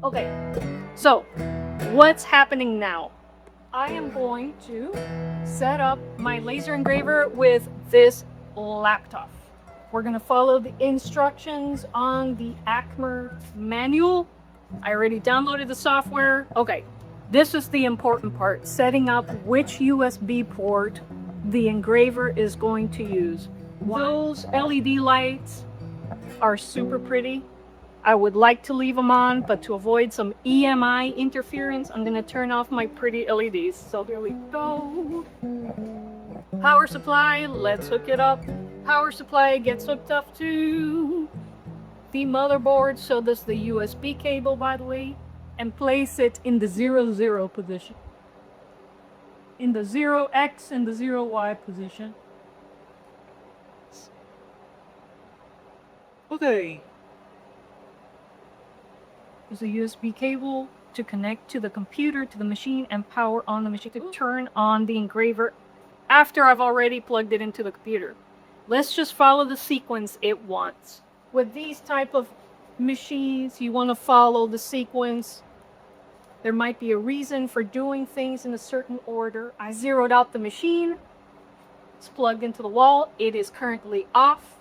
Okay, so what's happening now? I am going to set up my laser engraver with this laptop. We're gonna follow the instructions on the ACMER manual. I already downloaded the software. Okay, this is the important part, setting up which USB port the engraver is going to use. Those LED lights are super pretty. I would like to leave them on, but to avoid some EMI interference, I'm gonna turn off my pretty LEDs. So here we go. Power supply, let's hook it up. Power supply gets hooked up to the motherboard, so does the USB cable, by the way, and place it in the 0, 0 position. In the 0X and the 0Y position. Okay. There's a USB cable to connect to the computer, to the machine, and power on the machine to turn on the engraver after I've already plugged it into the computer. Let's just follow the sequence it wants. With these type of machines, you want to follow the sequence. There might be a reason for doing things in a certain order. I zeroed out the machine. It's plugged into the wall. It is currently off.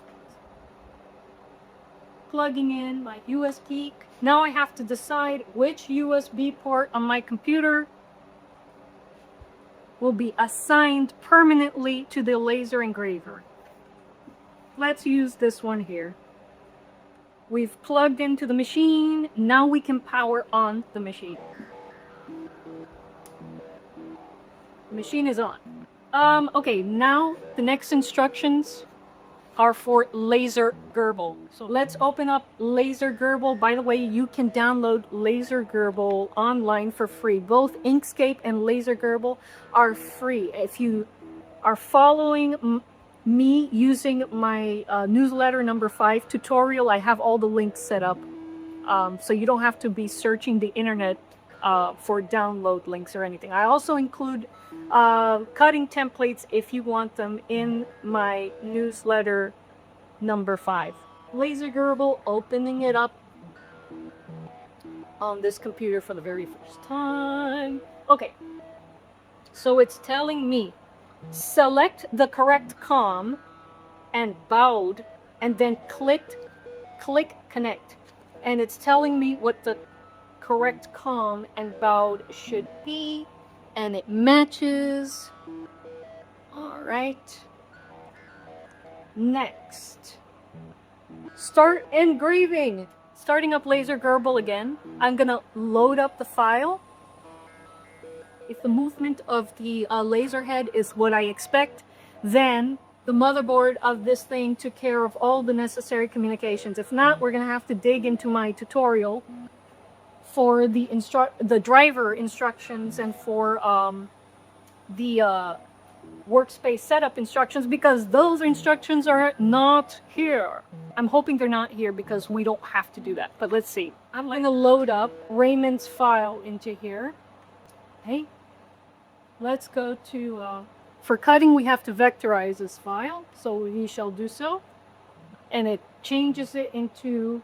Plugging in my USB. Now I have to decide which USB port on my computer will be assigned permanently to the laser engraver. Let's use this one here. We've plugged into the machine. Now we can power on the machine. The machine is on. Okay, now the next instructions are for LaserGRBL. So let's open up LaserGRBL. By the way, you can download LaserGRBL online for free. Both Inkscape and LaserGRBL are free. If you are following me using my newsletter number 5 tutorial, I have all the links set up. So you don't have to be searching the internet for download links or anything. I also include cutting templates if you want them in my newsletter number 5. LaserGRBL, opening it up on this computer for the very first time. Okay, so it's telling me select the correct COM and baud, and then click connect, and it's telling me what the correct COM and baud should be, and it matches. All right. Next, start engraving. Starting up LaserGRBL again. I'm gonna load up the file. If the movement of the laser head is what I expect, then the motherboard of this thing took care of all the necessary communications. If not, we're gonna have to dig into my tutorial for the driver instructions and for the workspace setup instructions, because those instructions are not here. I'm hoping they're not here because we don't have to do that, but let's see. I'm going to load up Raymond's file into here. Okay, let's go to, for cutting we have to vectorize this file, so we shall do so. And it changes it into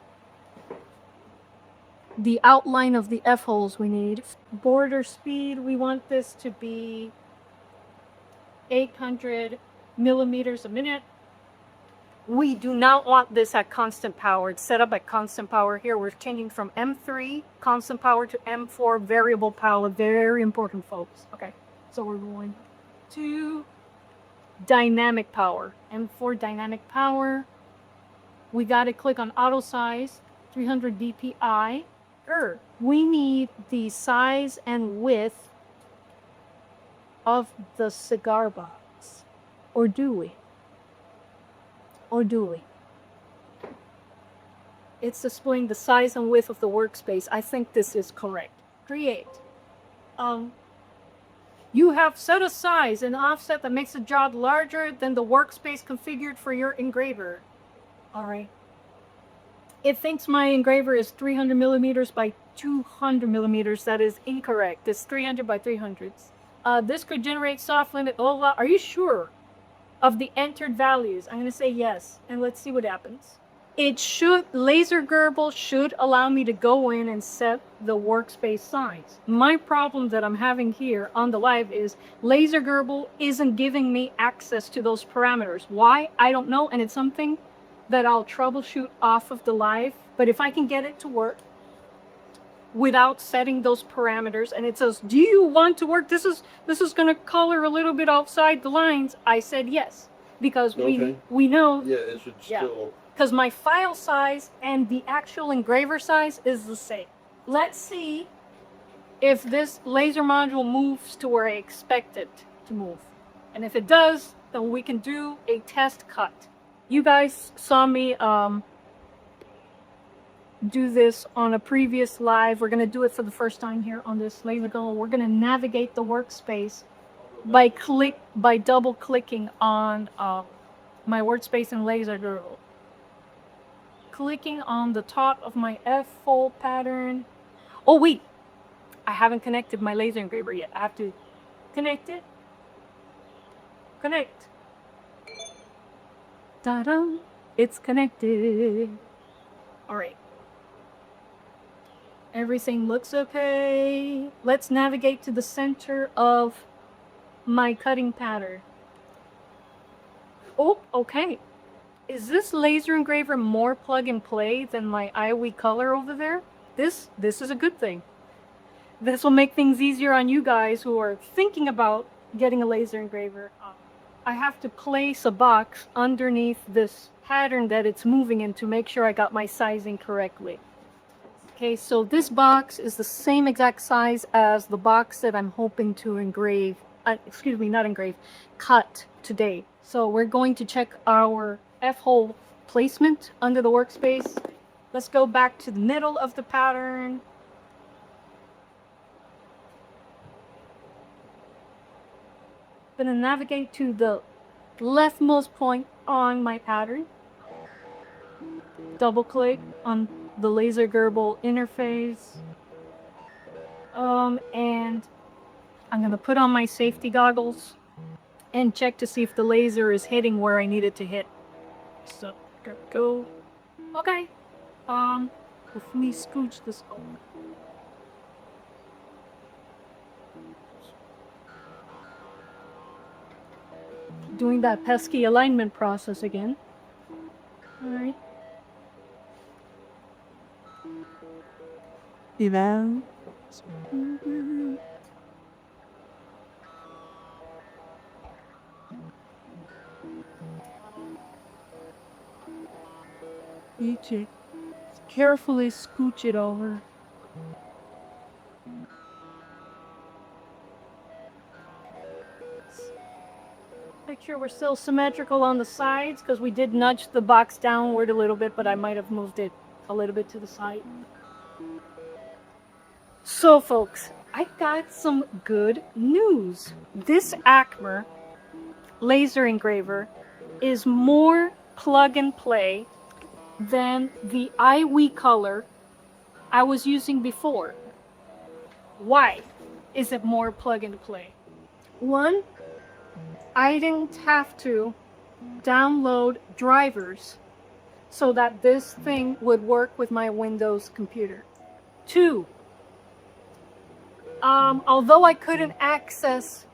the outline of the F-holes we need. Border speed, we want this to be 800 millimeters a minute. We do not want this at constant power. It's set up at constant power here. We're changing from M3 constant power to M4 variable power. Very important, folks. Okay, so we're going to dynamic power. M4 dynamic power. We got to click on auto size, 300 dpi. We need the size and width of the cigar box. Or do we? Or do we? It's displaying the size and width of the workspace. I think this is correct. Create. You have set a size and offset that makes the job larger than the workspace configured for your engraver. All right. It thinks my engraver is 300 millimeters by 200 millimeters. That is incorrect. It's 300 by 300s. This could generate soft limit. Oh, are you sure of the entered values? I'm going to say yes, and let's see what happens. LaserGRBL should allow me to go in and set the workspace size. My problem that I'm having here on the live is LaserGRBL isn't giving me access to those parameters. Why? I don't know, and it's something that I'll troubleshoot off of the live, but if I can get it to work without setting those parameters, and it says, do you want to work? This is going to color a little bit outside the lines. I said yes, because we know. Yeah, it should still. Because my file size and the actual engraver size is the same. Let's see if this laser module moves to where I expect it to move. And if it does, then we can do a test cut. You guys saw me do this on a previous live. We're going to do it for the first time here on this LaserGRBL. We're going to navigate the workspace by double clicking on my workspace in LaserGRBL. Clicking on the top of my F-fold pattern. Oh wait, I haven't connected my laser engraver yet. I have to connect it. Connect. Ta-da! It's connected. All right. Everything looks okay. Let's navigate to the center of my cutting pattern. Oh, okay. Is this laser engraver more plug and play than my IOE color over there? This is a good thing. This will make things easier on you guys who are thinking about getting a laser engraver. I have to place a box underneath this pattern that it's moving in to make sure I got my sizing correctly. Okay, so this box is the same exact size as the box that I'm hoping to engrave, cut today. So we're going to check our F-hole placement under the workspace. Let's go back to the middle of the pattern. I'm going to navigate to the leftmost point on my pattern. Double click on the LaserGRBL interface. And I'm going to put on my safety goggles and check to see if the laser is hitting where I need it to hit. So, go. Okay. If we scooch this over. Doing that pesky alignment process again. Alright. Eval. Reach it. Carefully scooch it over. Make sure we're still symmetrical on the sides, because we did nudge the box downward a little bit, but I might have moved it a little bit to the side. So folks, I got some good news. This ACMER laser engraver is more plug and play than the IOE color I was using before. Why is it more plug and play? One, I didn't have to download drivers so that this thing would work with my Windows computer. Two, although I couldn't access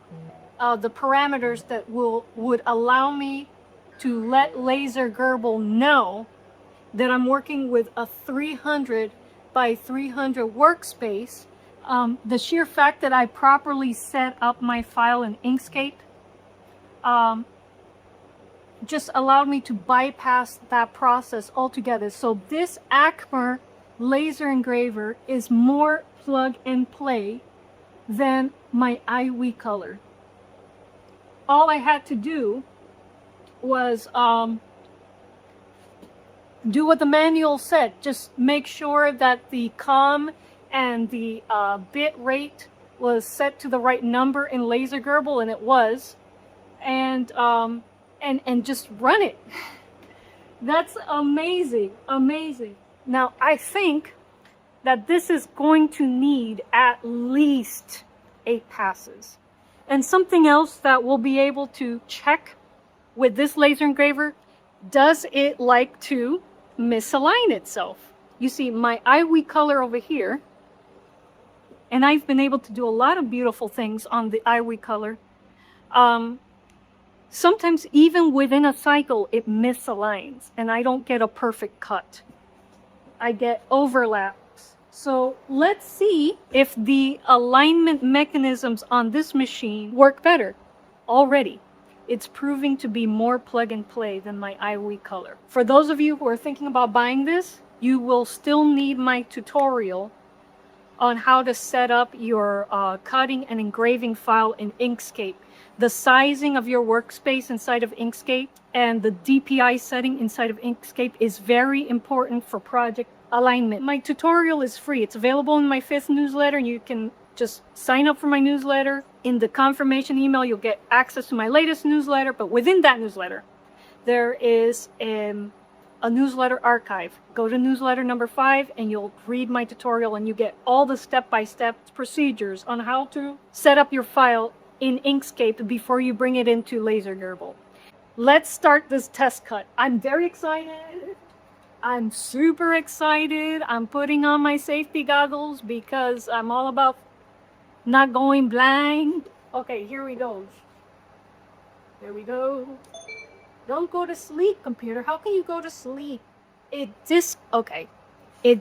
the parameters that would allow me to let LaserGRBL know that I'm working with a 300 by 300 workspace, the sheer fact that I properly set up my file in Inkscape just allowed me to bypass that process altogether. So this ACMER laser engraver is more plug and play than my IOE color. All I had to do was do what the manual said. Just make sure that the COM and the bit rate was set to the right number in LaserGRBL, and it was. And just run it. That's amazing, amazing. Now, I think that this is going to need at least 8 passes. And something else that we'll be able to check with this laser engraver, does it like to misalign itself. You see my iWeak color over here, and I've been able to do a lot of beautiful things on the iWeak color. Sometimes even within a cycle, it misaligns, and I don't get a perfect cut. I get overlaps. So let's see if the alignment mechanisms on this machine work better. Already, it's proving to be more plug and play than my iWeak color. For those of you who are thinking about buying this, you will still need my tutorial on how to set up your cutting and engraving file in Inkscape. The sizing of your workspace inside of Inkscape and the DPI setting inside of Inkscape is very important for project alignment. My tutorial is free. It's available in my 5th newsletter. You can just sign up for my newsletter. In the confirmation email, you'll get access to my latest newsletter, but within that newsletter, there is a newsletter archive. Go to newsletter number 5 and you'll read my tutorial, and you get all the step-by-step procedures on how to set up your file in Inkscape before you bring it into LaserGRBL. Let's start this test cut. I'm very excited. I'm super excited. I'm putting on my safety goggles because I'm all about not going blind. Okay, here we go. There we go. Don't go to sleep, computer. How can you go to sleep? It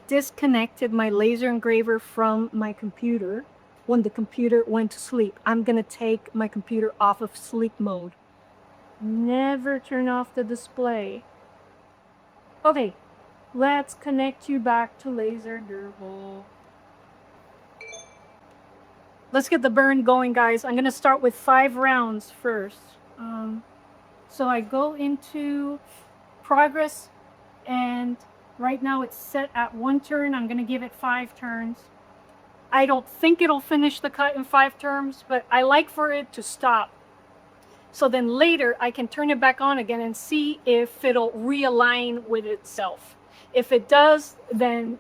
disconnected my laser engraver from my computer when the computer went to sleep. I'm gonna take my computer off of sleep mode. Never turn off the display. Okay, let's connect you back to LaserGRBL. Let's get the burn going, guys. I'm gonna start with 5 rounds first. So I go into progress, and right now it's set at 1 turn. I'm gonna give it 5 turns. I don't think it'll finish the cut in 5 turns, but I like for it to stop. So then later I can turn it back on again and see if it'll realign with itself. If it does, then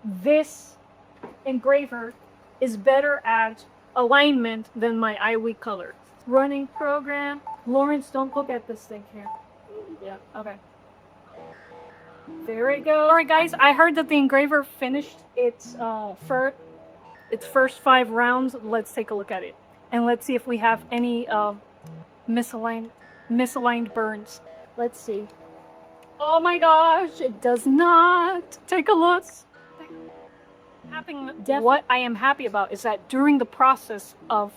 this engraver is better at alignment than my iWeak color. Running program. Lawrence, don't look at this thing here. Yeah, okay. There we go. All right, guys, I heard that the engraver finished its first 5 rounds. Let's take a look at it. And let's see if we have any misaligned burns. Let's see. Oh my gosh, it does not. Take a look. What I am happy about is that during the process of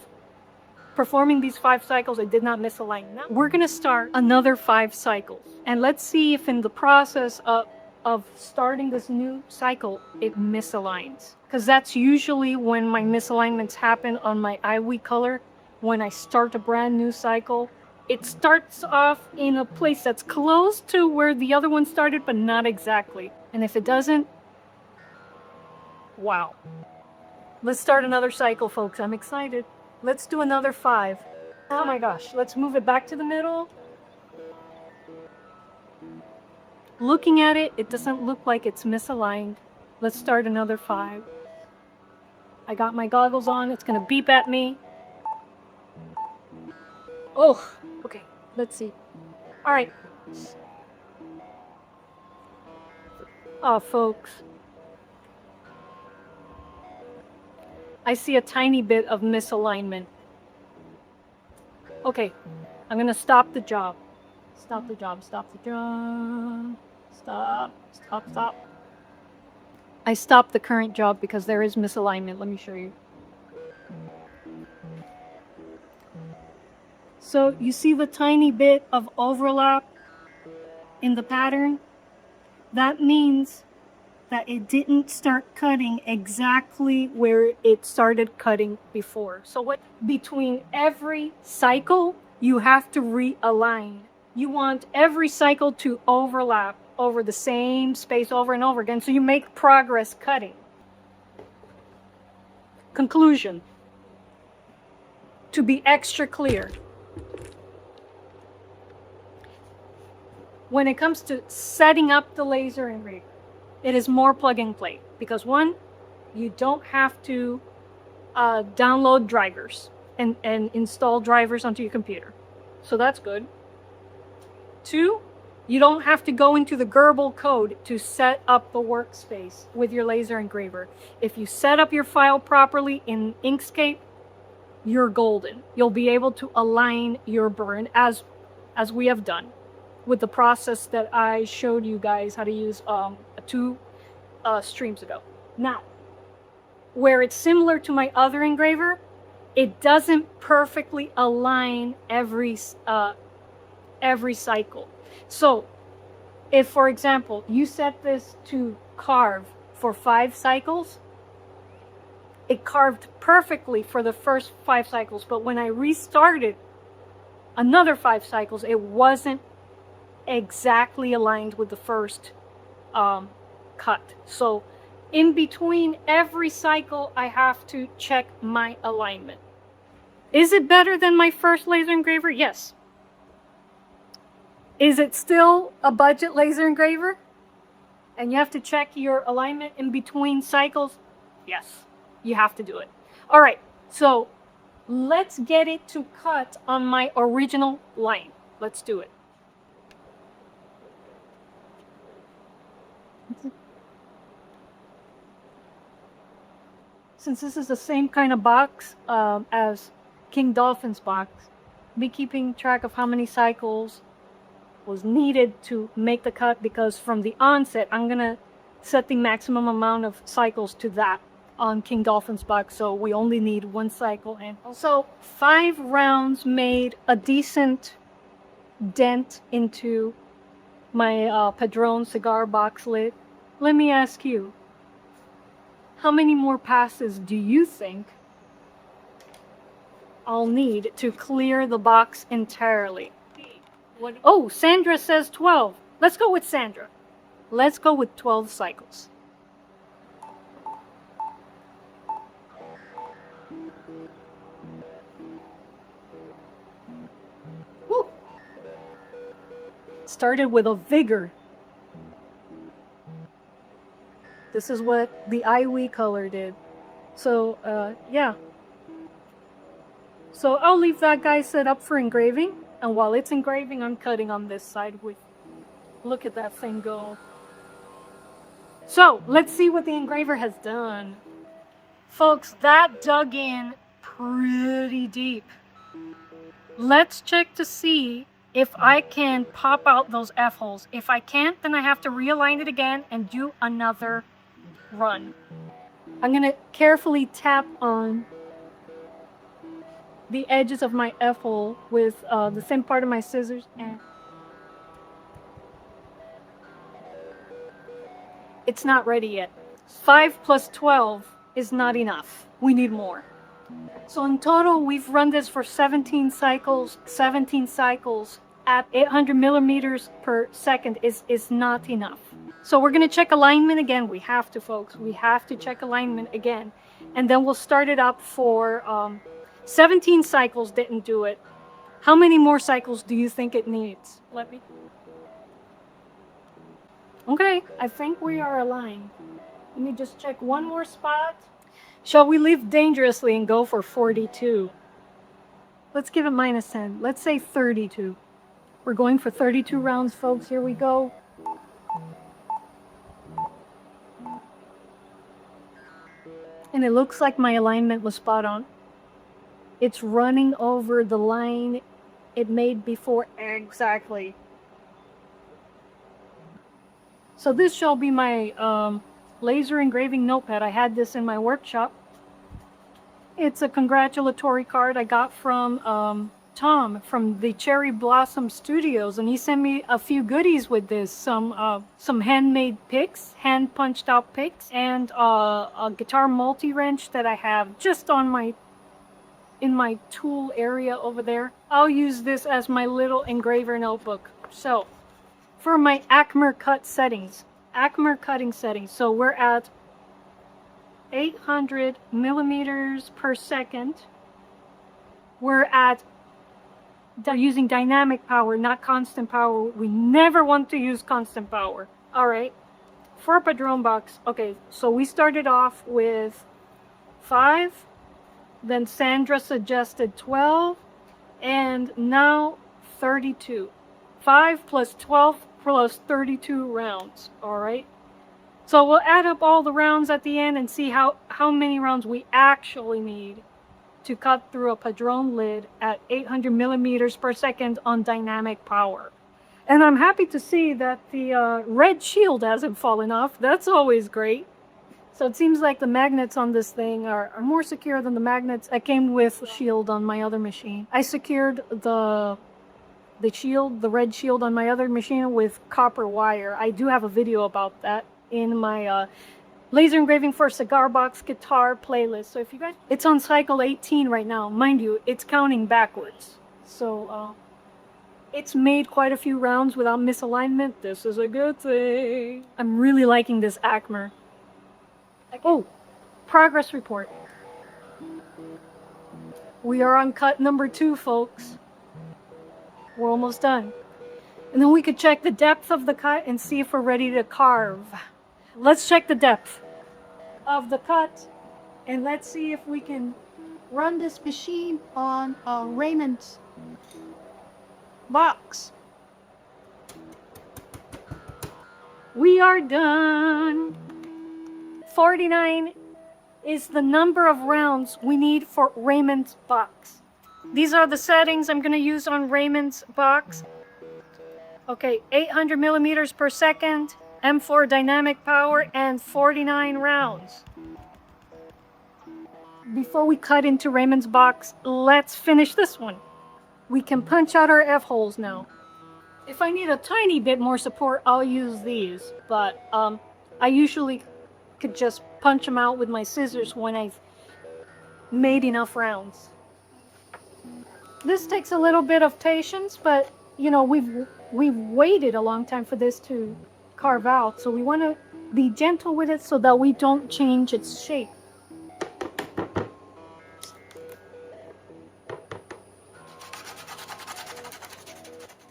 performing these 5 cycles, it did not misalign. Now we're gonna start another 5 cycles. And let's see if in the process of starting this new cycle, it misaligns. Because that's usually when my misalignments happen on my iWeak color. When I start a brand new cycle, it starts off in a place that's close to where the other one started, but not exactly. And if it doesn't, wow. Let's start another cycle, folks. I'm excited. Let's do another 5. Oh my gosh, let's move it back to the middle. Looking at it, it doesn't look like it's misaligned. Let's start another 5. I got my goggles on, it's gonna beep at me. Oh, okay, let's see. All right. Oh, folks. I see a tiny bit of misalignment. Okay, I'm gonna stop the job. Stop the job, stop the job. Stop. I stopped the current job because there is misalignment. Let me show you. So you see the tiny bit of overlap in the pattern? That means that it didn't start cutting exactly where it started cutting before. So between every cycle, you have to realign. You want every cycle to overlap over the same space over and over again, so you make progress cutting. Conclusion. To be extra clear, when it comes to setting up the laser engraver, it is more plug and play because 1, you don't have to download drivers and install drivers onto your computer. So that's good. 2, You don't have to go into the GRBL code to set up the workspace with your laser engraver. If you set up your file properly in Inkscape, you're golden. You'll be able to align your burn as we have done with the process that I showed you guys how to use 2 streams ago. Now, where it's similar to my other engraver, it doesn't perfectly align every cycle. So if, for example, you set this to carve for 5 cycles, it carved perfectly for the first 5 cycles, but when I restarted another 5 cycles, it wasn't exactly aligned with the first cut. So in between every cycle, I have to check my alignment. Is it better than my first laser engraver? Yes. Is it still a budget laser engraver? And you have to check your alignment in between cycles? Yes, you have to do it. All right, so let's get it to cut on my original line. Let's do it. Since this is the same kind of box as King Dolphin's box, I'll be keeping track of how many cycles was needed to make the cut, because from the onset, I'm gonna set the maximum amount of cycles to that on King Dolphin's box, so we only need 1 cycle. And so 5 rounds made a decent dent into my Padron cigar box lid. Let me ask you, how many more passes do you think I'll need to clear the box entirely? Oh, Sandra says 12. Let's go with Sandra. Let's go with 12 cycles. Woo. Started with a vigor. This is what the IWE color did. So, yeah. So I'll leave that guy set up for engraving. And while it's engraving, I'm cutting on this side with, look at that thing go. So let's see what the engraver has done. Folks, that dug in pretty deep. Let's check to see if I can pop out those F-holes. If I can't, then I have to realign it again and do another run. I'm gonna carefully tap on the edges of my F-hole with the thin part of my scissors, and it's not ready yet. 5 plus 12 is not enough. We need more. So in total, we've run this for 17 cycles. 17 cycles at 800 millimeters per second is not enough. So we're gonna check alignment again. We have to, folks. We have to check alignment again. And then we'll start it up for 17 cycles didn't do it. How many more cycles do you think it needs? Let me. Okay, I think we are aligned. Let me just check one more spot. Shall we live dangerously and go for 42? Let's give it -10. Let's say 32. We're going for 32 rounds, folks. Here we go. And it looks like my alignment was spot on. It's running over the line it made before exactly. So this shall be my laser engraving notepad. I had this in my workshop. It's a congratulatory card I got from Tom from the Cherry Blossom Studios, and he sent me a few goodies with this. Some handmade picks, hand punched out picks, and a guitar multi-wrench that I have just on in my tool area over there. I'll use this as my little engraver notebook. So, for my ACMER cut settings, ACMER cutting settings, so we're at 800 millimeters per second. We're using dynamic power, not constant power. We never want to use constant power. All right, for a Padron box, okay, so we started off with 5, then Sandra suggested 12, and now 32. 5 plus 12 plus 32 rounds, all right? So we'll add up all the rounds at the end and see how many rounds we actually need to cut through a padrone lid at 800 millimeters per second on dynamic power. And I'm happy to see that the red shield hasn't fallen off. That's always great. So it seems like the magnets on this thing are more secure than the magnets that came with shield on my other machine. I secured the shield, the red shield on my other machine with copper wire. I do have a video about that in my laser engraving for cigar box guitar playlist. So if you guys, it's on cycle 18 right now. Mind you, it's counting backwards. So it's made quite a few rounds without misalignment. This is a good thing. I'm really liking this ACMER. Oh, progress report. We are on cut number 2, folks. We're almost done. And then we could check the depth of the cut and see if we're ready to carve. Let's check the depth of the cut, and let's see if we can run this machine on Raymond's box. We are done. 49 is the number of rounds we need for Raymond's box. These are the settings I'm going to use on Raymond's box. Okay, 800 millimeters per second, M4 dynamic power, and 49 rounds. Before we cut into Raymond's box, let's finish this one. We can punch out our F-holes now. If I need a tiny bit more support, I'll use these, but I usually could just punch them out with my scissors when I've made enough rounds. This takes a little bit of patience, but you know, we've waited a long time for this to carve out, so we want to be gentle with it so that we don't change its shape.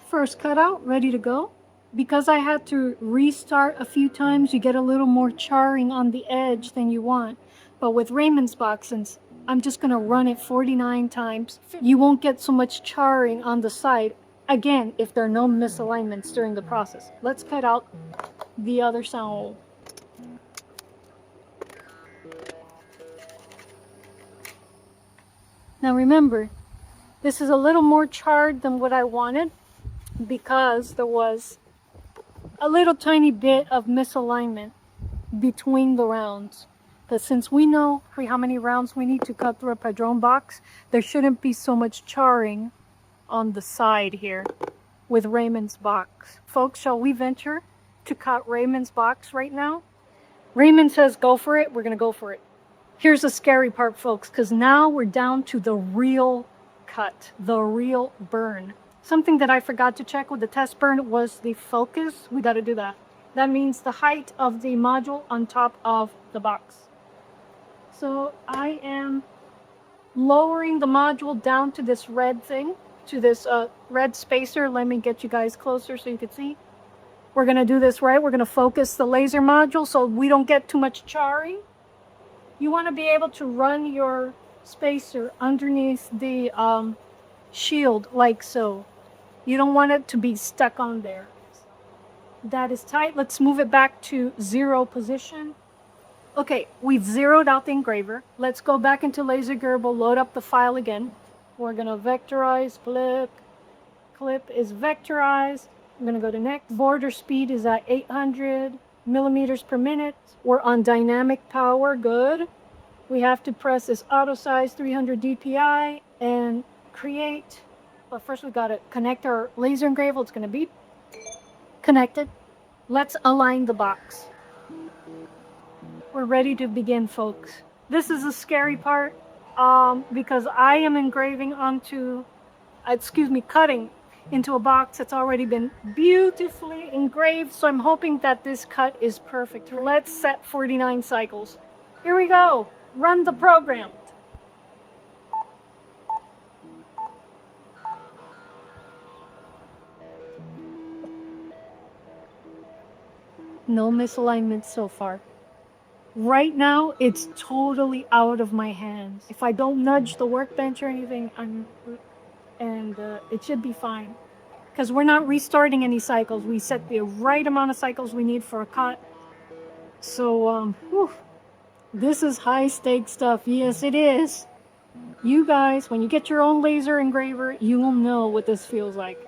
First cutout, ready to go. Because I had to restart a few times, you get a little more charring on the edge than you want. But with Raymond's box, since I'm just going to run it 49 times, you won't get so much charring on the side. Again, if there are no misalignments during the process. Let's cut out the other side. Now remember, this is a little more charred than what I wanted because there was a little tiny bit of misalignment between the rounds. But since we know how many rounds we need to cut through a padrone box, there shouldn't be so much charring on the side here with Raymond's box. Folks, shall we venture to cut Raymond's box right now? Raymond says go for it, we're gonna go for it. Here's the scary part, folks, because now we're down to the real cut, the real burn. Something that I forgot to check with the test burn was the focus. We got to do that. That means the height of the module on top of the box. So I am lowering the module down to this red thing, to this red spacer. Let me get you guys closer so you can see. We're going to do this right. We're going to focus the laser module so we don't get too much charring. You want to be able to run your spacer underneath the shield like so. You don't want it to be stuck on there. That is tight. Let's move it back to 0 position. Okay, we've zeroed out the engraver. Let's go back into LaserGRBL, load up the file again. We're gonna vectorize, clip is vectorized. I'm gonna go to next. Border speed is at 800 millimeters per minute. We're on dynamic power, good. We have to press this auto size 300 DPI and create. But first we gotta connect our laser engraver. It's gonna be connected. Let's align the box. We're ready to begin, folks. This is a scary part because I am engraving onto, cutting into a box that's already been beautifully engraved. So I'm hoping that this cut is perfect. Let's set 49 cycles. Here we go. Run the program. No misalignment so far. Right now, it's totally out of my hands. If I don't nudge the workbench or anything, it should be fine. because we're not restarting any cycles. We set the right amount of cycles we need for a cut. So, whew, this is high stakes stuff. Yes, it is. You guys, when you get your own laser engraver, you will know what this feels like.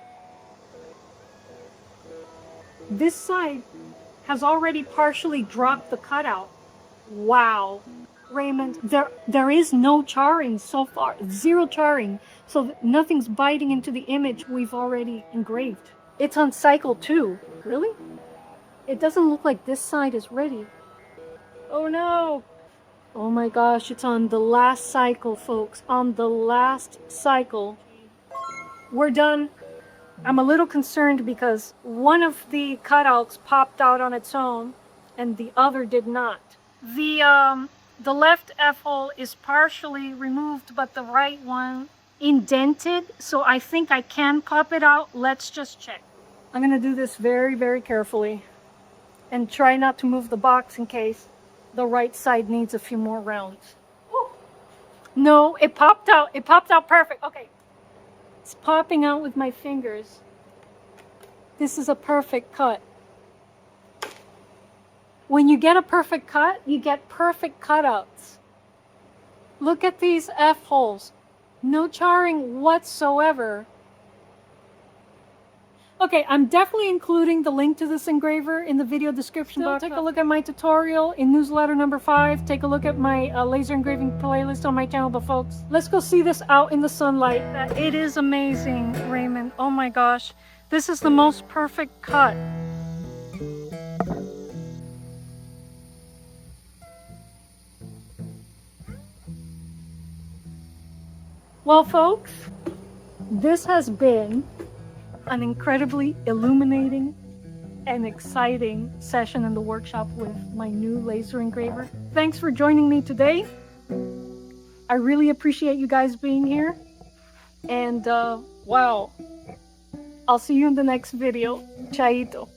This side has already partially dropped the cutout. Wow. Raymond, there is no charring so far. Zero charring. So nothing's biting into the image we've already engraved. It's on cycle 2. Really? It doesn't look like this side is ready. Oh no! Oh my gosh, it's on the last cycle, folks. On the last cycle. We're done. I'm a little concerned because one of the cutouts popped out on its own and the other did not. The left F-hole is partially removed, but the right one indented, so I think I can pop it out. Let's just check. I'm gonna do this very, very carefully and try not to move the box in case the right side needs a few more rounds. Ooh. No, it popped out. It popped out perfect. Okay. It's popping out with my fingers. This is a perfect cut. When you get a perfect cut, you get perfect cutouts. Look at these F-holes. No charring whatsoever. Okay, I'm definitely including the link to this engraver in the video description box. Take a look at my tutorial in newsletter number 5. Take a look at my laser engraving playlist on my channel. But folks, let's go see this out in the sunlight. It is amazing, Raymond. Oh my gosh. This is the most perfect cut. Well, folks, this has been an incredibly illuminating and exciting session in the workshop with my new laser engraver. Thanks for joining me today. I really appreciate you guys being here. And wow, I'll see you in the next video. Chaito.